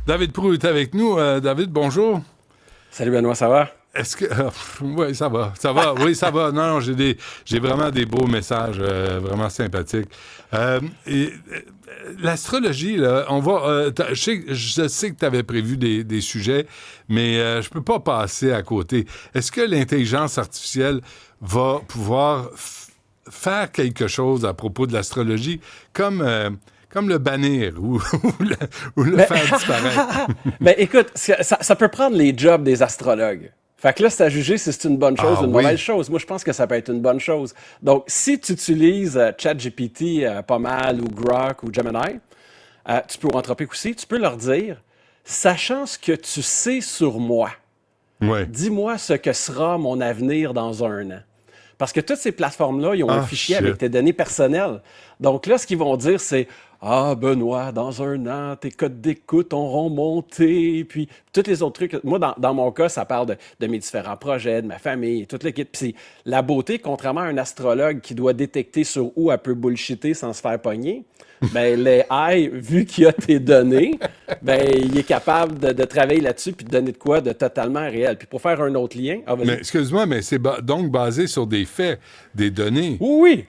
David Proulx est avec nous. David, bonjour. Salut Benoît, ça va? Est-ce que... oui, ça va. Oui, ça va. Non, j'ai vraiment des beaux messages vraiment sympathiques. L'astrologie, là, on va... je sais que tu avais prévu des sujets, mais je peux pas passer à côté. Est-ce que l'intelligence artificielle va pouvoir faire quelque chose à propos de l'astrologie comme le bannir ou le faire disparaître? Ben écoute, ça peut prendre les jobs des astrologues. Fait que là, c'est à juger si c'est une bonne chose ou une mauvaise chose. Moi, je pense que ça peut être une bonne chose. Donc, si tu utilises ChatGPT pas mal, ou Grok, ou Gemini, tu peux, ou Anthropic aussi, tu peux leur dire, sachant ce que tu sais sur moi, dis-moi ce que sera mon avenir dans un an. Parce que toutes ces plateformes-là, ils ont un fichier avec tes données personnelles. Donc là, ce qu'ils vont dire, c'est « Ah, Benoît, dans un an, tes codes d'écoute auront monté. » Puis tous les autres trucs. Moi, dans mon cas, ça parle de mes différents projets, de ma famille, toute l'équipe. Puis la beauté, contrairement à un astrologue qui doit détecter sur où elle peut bullshitter sans se faire pogner, ben l'AI, vu qu'il a tes données, ben il est capable de travailler là-dessus puis de donner de quoi de totalement réel. Puis pour faire un autre lien... mais excuse-moi, mais c'est donc basé sur des faits, des données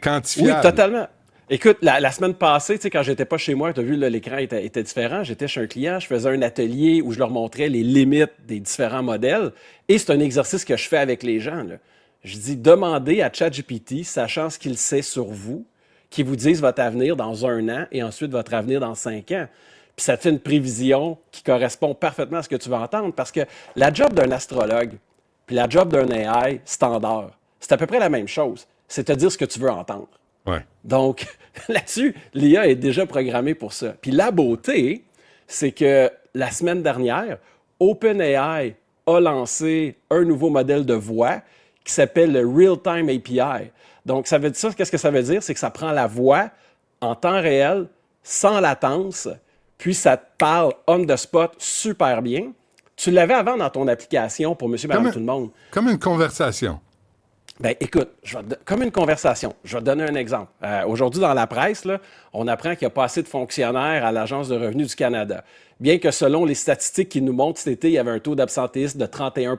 quantifiables. Oui, totalement. Écoute, la semaine passée, tu sais, quand j'étais pas chez moi, tu as vu, là, l'écran était différent. J'étais chez un client, je faisais un atelier où je leur montrais les limites des différents modèles. Et c'est un exercice que je fais avec les gens, là. Je dis, demandez à ChatGPT, sachant ce qu'il sait sur vous, qui vous dise votre avenir dans un an et ensuite votre avenir dans 5 ans. Puis ça te fait une prévision qui correspond parfaitement à ce que tu veux entendre. Parce que la job d'un astrologue puis la job d'un AI standard, c'est à peu près la même chose. C'est te dire ce que tu veux entendre. Ouais. Donc, là-dessus, l'IA est déjà programmée pour ça. Puis la beauté, c'est que la semaine dernière, OpenAI a lancé un nouveau modèle de voix qui s'appelle le Real-Time API. Donc, ça veut dire ça, qu'est-ce que ça veut dire? C'est que ça prend la voix en temps réel, sans latence, puis ça te parle on the spot super bien. Tu l'avais avant dans ton application pour Monsieur, Madame, tout le monde. Comme une conversation. Ben, écoute, comme une conversation, je vais te donner un exemple. Aujourd'hui, dans la presse, là, on apprend qu'il n'y a pas assez de fonctionnaires à l'Agence de revenus du Canada. Bien que selon les statistiques qui nous montrent cet été, il y avait un taux d'absentéisme de 31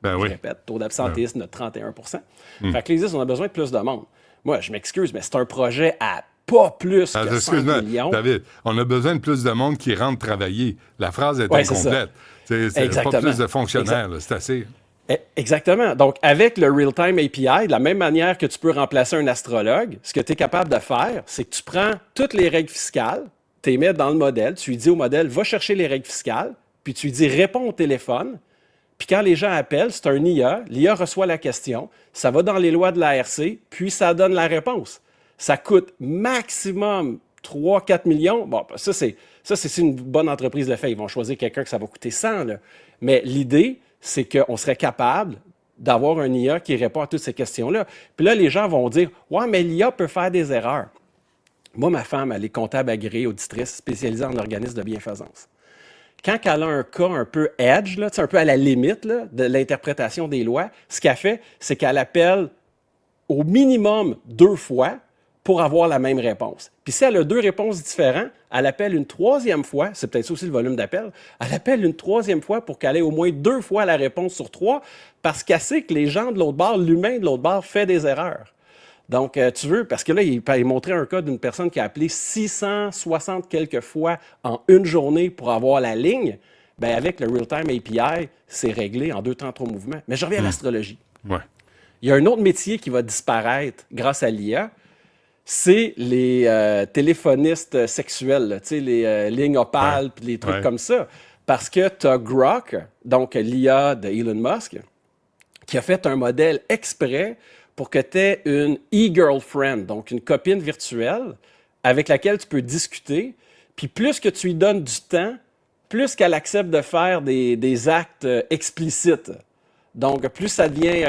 Je répète, taux d'absentéisme de 31 Fait que les disent, on a besoin de plus de monde. Moi, je m'excuse, mais c'est un projet à pas plus que 5 millions. David, on a besoin de plus de monde qui rentre travailler. La phrase est incomplète. C'est pas plus de fonctionnaires, là, c'est assez... Exactement. Donc, avec le Real-Time API, de la même manière que tu peux remplacer un astrologue, ce que tu es capable de faire, c'est que tu prends toutes les règles fiscales, tu les mets dans le modèle, tu lui dis au modèle, va chercher les règles fiscales, puis tu lui dis, réponds au téléphone, puis quand les gens appellent, c'est un IA, l'IA reçoit la question, ça va dans les lois de l'ARC, puis ça donne la réponse. Ça coûte maximum 3-4 millions. Bon, ça, c'est une bonne entreprise le fait. Ils vont choisir quelqu'un que ça va coûter 100, là. Mais l'idée, c'est qu'on serait capable d'avoir un IA qui répond à toutes ces questions-là. Puis là, les gens vont dire « Ouais, mais l'IA peut faire des erreurs. » Moi, ma femme, elle est comptable agréée, auditrice, spécialisée en organisme de bienfaisance. Quand elle a un cas un peu edge, là, un peu à la limite là, de l'interprétation des lois, ce qu'elle fait, c'est qu'elle appelle au minimum 2 fois pour avoir la même réponse. Puis si elle a 2 réponses différentes, elle appelle une 3e fois, c'est peut-être ça aussi le volume d'appel, elle appelle une 3e fois pour qu'elle ait au moins 2 fois la réponse sur 3, parce qu'elle sait que les gens de l'autre bord, l'humain de l'autre bord, fait des erreurs. Donc, tu veux, parce que là, il montrait un cas d'une personne qui a appelé 660 quelques fois en une journée pour avoir la ligne. Bien, avec le Real-Time API, c'est réglé en 2 temps, 3 mouvements. Mais je reviens à l'astrologie. Ouais. Il y a un autre métier qui va disparaître grâce à l'IA, c'est les téléphonistes sexuels, là, les lignes opales puis les trucs comme ça. Parce que tu as Grok, donc l'IA de Elon Musk, qui a fait un modèle exprès pour que tu aies une e-girlfriend, donc une copine virtuelle avec laquelle tu peux discuter. Puis plus que tu lui donnes du temps, plus qu'elle accepte de faire des actes explicites. Donc, plus ça devient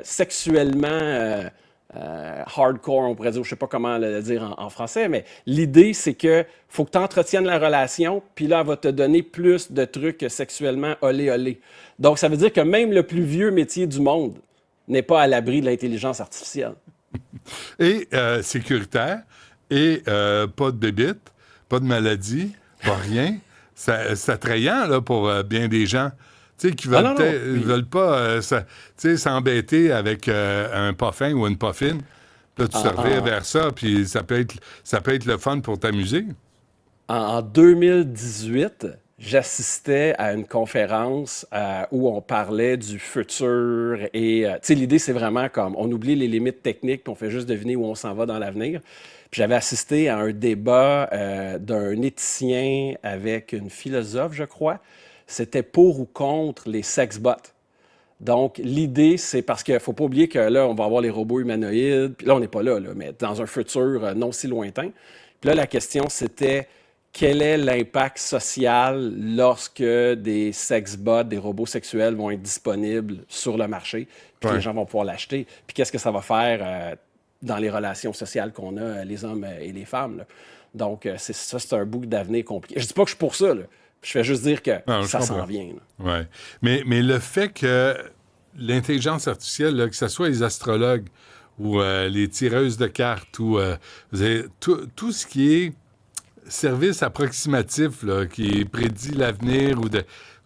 sexuellement hardcore, on pourrait dire, je ne sais pas comment le dire en français, mais l'idée, c'est que faut que tu entretiennes la relation, puis là, elle va te donner plus de trucs sexuellement olé. Donc, ça veut dire que même le plus vieux métier du monde n'est pas à l'abri de l'intelligence artificielle. Et sécuritaire, et pas de bébite, pas de maladie, pas rien. c'est attrayant là, pour bien des gens. Tu sais, qui Ah veulent, non, non. veulent pas s'embêter avec un puffin ou une puffine. Là, tu te revires vers ça, puis ça peut être le fun pour t'amuser. En 2018, j'assistais à une conférence où on parlait du futur et tu sais, l'idée, c'est vraiment comme on oublie les limites techniques puis on fait juste deviner où on s'en va dans l'avenir. Puis j'avais assisté à un débat d'un éthicien avec une philosophe, je crois. C'était pour ou contre les sex-bots. Donc, l'idée, c'est parce qu'il ne faut pas oublier que là, on va avoir les robots humanoïdes. Puis là, on n'est pas là, mais dans un futur non si lointain. Puis là, la question, c'était quel est l'impact social lorsque des sex-bots, des robots sexuels vont être disponibles sur le marché, puis les gens vont pouvoir l'acheter. Puis qu'est-ce que ça va faire dans les relations sociales qu'on a, les hommes et les femmes. Là. Donc, c'est un bout d'avenir compliqué. Je dis pas que je suis pour ça, là. Je fais juste dire que ça s'en vient. Oui. Mais le fait que l'intelligence artificielle, là, que ce soit les astrologues ou les tireuses de cartes ou tout ce qui est service approximatif là, qui prédit l'avenir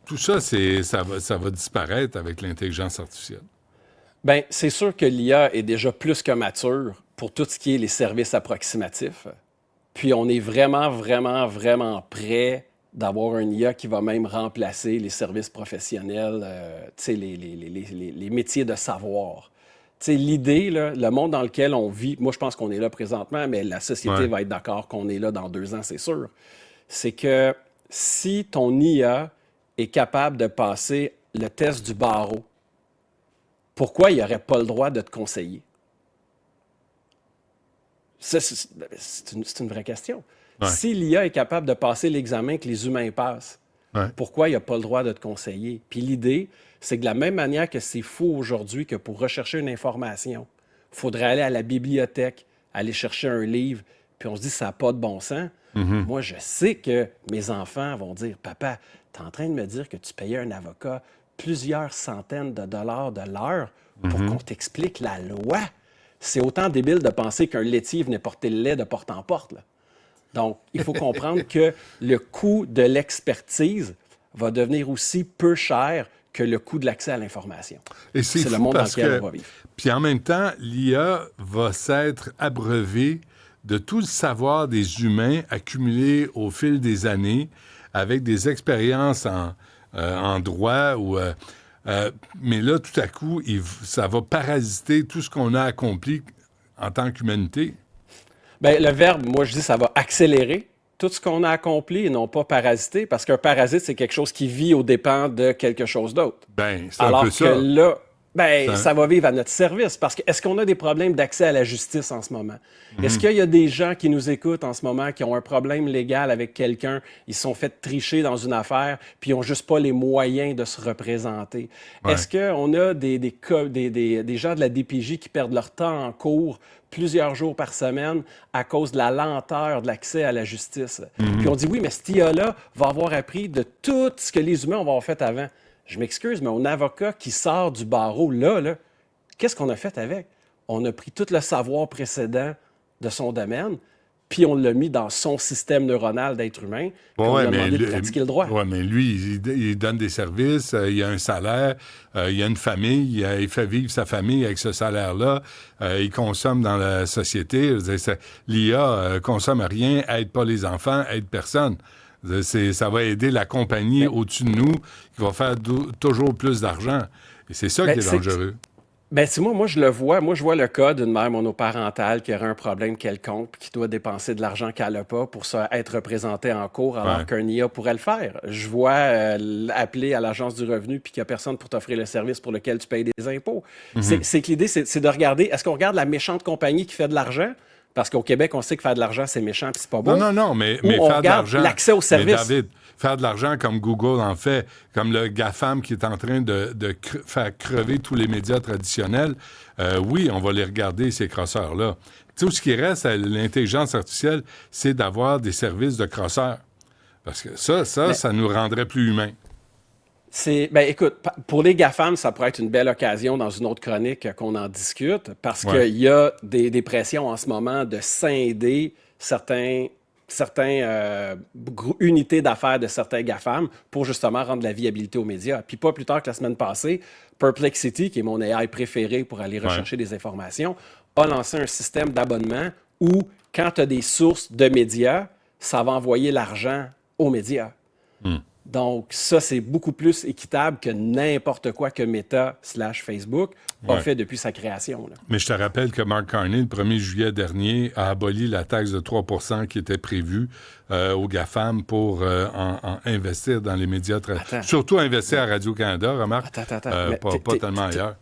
tout ça, ça va disparaître avec l'intelligence artificielle. Bien, c'est sûr que l'IA est déjà plus que mature pour tout ce qui est les services approximatifs. Puis on est vraiment, vraiment, vraiment prêt d'avoir un IA qui va même remplacer les services professionnels, les métiers de savoir. L'idée, là, le monde dans lequel on vit, moi je pense qu'on est là présentement, mais la société va être d'accord qu'on est là dans 2 ans, c'est sûr. C'est que si ton IA est capable de passer le test du barreau, pourquoi il n'aurait pas le droit de te conseiller? C'est une vraie question. Ouais. Si l'IA est capable de passer l'examen que les humains passent, pourquoi il n'a pas le droit de te conseiller? Puis l'idée, c'est que de la même manière que c'est fou aujourd'hui que pour rechercher une information, il faudrait aller à la bibliothèque, aller chercher un livre, puis on se dit ça n'a pas de bon sens. Mm-hmm. Moi, je sais que mes enfants vont dire « Papa, tu es en train de me dire que tu payais un avocat plusieurs centaines de dollars de l'heure pour qu'on t'explique la loi. » C'est autant débile de penser qu'un laitier venait porter le lait de porte en porte. Là. Donc, il faut comprendre que le coût de l'expertise va devenir aussi peu cher que le coût de l'accès à l'information. Et c'est le monde dans lequel on va vivre. Puis en même temps, l'IA va s'être abreuvée de tout le savoir des humains accumulé au fil des années avec des expériences en droit ou... mais là, tout à coup, ça va parasiter tout ce qu'on a accompli en tant qu'humanité. Bien, le verbe, moi, je dis, ça va accélérer tout ce qu'on a accompli et non pas parasiter, parce qu'un parasite, c'est quelque chose qui vit aux dépens de quelque chose d'autre. Bien, c'est un peu ça. Alors que là, ça va vivre à notre service. Parce que est-ce qu'on a des problèmes d'accès à la justice en ce moment? Est-ce qu'il y a des gens qui nous écoutent en ce moment qui ont un problème légal avec quelqu'un, ils se sont fait tricher dans une affaire, puis ils n'ont juste pas les moyens de se représenter? Ouais. Est-ce qu'on a des gens de la DPJ qui perdent leur temps en cours plusieurs jours par semaine à cause de la lenteur de l'accès à la justice? Puis on dit oui, mais cet IA-là va avoir appris de tout ce que les humains ont avoir fait avant. Je m'excuse, mais un avocat qui sort du barreau, là, qu'est-ce qu'on a fait avec? On a pris tout le savoir précédent de son domaine, puis on l'a mis dans son système neuronal d'être humain, puis on lui a demandé de pratiquer le droit. Oui, mais lui, il donne des services, il a un salaire, il a une famille, il fait vivre sa famille avec ce salaire-là, il consomme dans la société. L'IA consomme rien, aide pas les enfants, aide personne. Ça va aider la compagnie au-dessus de nous qui va faire toujours plus d'argent. Et c'est ça qui est dangereux. Ben, moi, je le vois. Moi, je vois le cas d'une mère monoparentale qui aurait un problème quelconque puis qui doit dépenser de l'argent qu'elle n'a pas pour être représentée en cours alors qu'un IA pourrait le faire. Je vois appeler à l'Agence du revenu puis qu'il n'y a personne pour t'offrir le service pour lequel tu payes des impôts. C'est que l'idée, c'est de regarder, est-ce qu'on regarde la méchante compagnie qui fait de l'argent? Parce qu'au Québec, on sait que faire de l'argent, c'est méchant puis c'est pas bon. Non, mais on faire de l'argent... l'accès au service. Mais David, faire de l'argent comme Google en fait, comme le GAFAM qui est en train de faire crever tous les médias traditionnels, oui, on va les regarder, ces crosseurs-là. Tu sais, ce qui reste à l'intelligence artificielle, c'est d'avoir des services de crosseurs. Parce que ça nous rendrait plus humains. Écoute, pour les GAFAM, ça pourrait être une belle occasion dans une autre chronique qu'on en discute, parce qu'il y a des pressions en ce moment de scinder certains certaines unités d'affaires de certains GAFAM pour justement rendre la viabilité aux médias. Puis pas plus tard que la semaine passée, Perplexity, qui est mon AI préféré pour aller rechercher des informations, a lancé un système d'abonnement où, quand tu as des sources de médias, ça va envoyer l'argent aux médias. Donc, ça, c'est beaucoup plus équitable que n'importe quoi que Meta/Facebook a fait depuis sa création. Là. Mais je te rappelle que Mark Carney, le 1er juillet dernier, a aboli la taxe de 3 % qui était prévue aux GAFAM pour investir dans les médias. Surtout investir à Radio-Canada, remarque. Pas tellement ailleurs.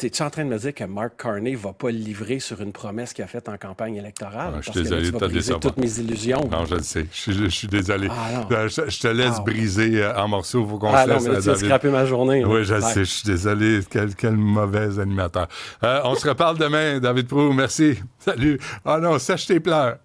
Es-tu en train de me dire que Mark Carney ne va pas le livrer sur une promesse qu'il a faite en campagne électorale? Je suis désolé de te décevoir. Toutes mes illusions. Non, je le sais. Je suis désolé. Je te laisse briser en morceaux. Il faut qu'on se laisse. Mais tu as scrappé ma journée. Oui, je le sais. Je suis désolé. Quel mauvais animateur. On se reparle demain, David Proulx. Merci. Salut. Ah non, sèche tes pleurs.